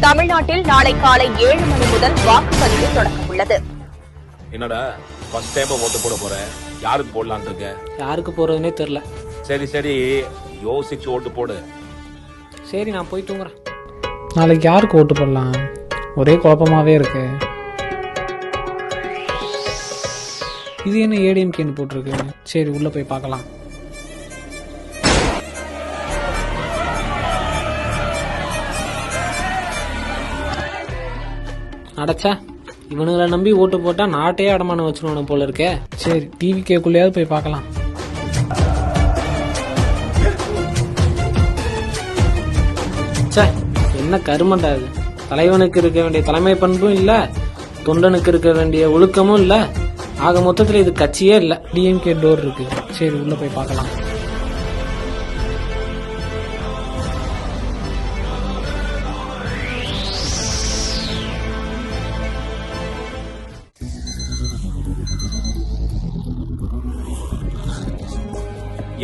தமிழ்நாட்டில் நாளை காலை 7 மணி முதல் வாக்குப்பதிவு தொடங்க உள்ளது. என்னடா ஃபர்ஸ்ட் டைம் ஓட்டு போட போற? யாருக்கு போடலான்னு இருக்க? யாருக்கு போறதுனே தெரியல. சரி யோசிச்சு ஓட்டு போடு. சரி, நான் போய் தூங்குறேன். நாளைக்கு யாருக்கு ஓட்டு போடலாம்? ஒரே குழப்பமாவே இருக்கு. இது என்ன ஏடிஎம்கேன்னு போட்டிருக்கு? சரி, உள்ள போய் பார்க்கலாம். அடைச்சா, இவனுங்களை நம்பி ஓட்டு போட்டா நாட்டையே அடமானம் வச்சிருவானு போல இருக்கே. சரி, டிவிகேக்குள்ளேயாவது போய் பார்க்கலாம். என்ன கருமண்டா இது? தலைவனுக்கு இருக்க வேண்டிய தலைமை பண்பும் இல்ல, தொண்டனுக்கு இருக்க வேண்டிய ஒழுக்கமும் இல்ல. ஆக மொத்தத்துல இது கட்சியே இல்ல. டிஎம்கே டோர் இருக்கு. சரி, உள்ள போய் பார்க்கலாம்.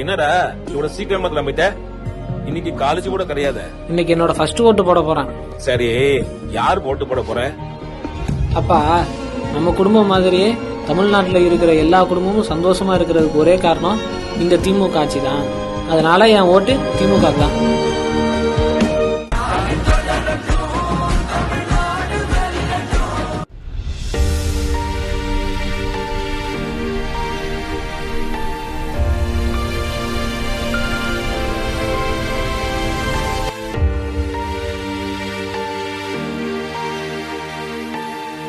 என்னடா இவ்வளவு சீக்கிரமா கிளம்பிட்ட? இன்னைக்கு காலேஜ் கூட கிடையாது. இன்னைக்கு என்னோட ஃபர்ஸ்ட் ஓட்டு போட போறேன். சரி, யார் ஓட்டு போட போற? அப்பா, நம்ம குடும்பம் மாதிரியே தமிழ்நாட்டில் இருக்கிற எல்லா குடும்பமும் சந்தோஷமா இருக்கிறதுக்கு ஒரே காரணம் இந்த திமுக ஆட்சி தான். அதனால என் ஓட்டு திமுக தான்.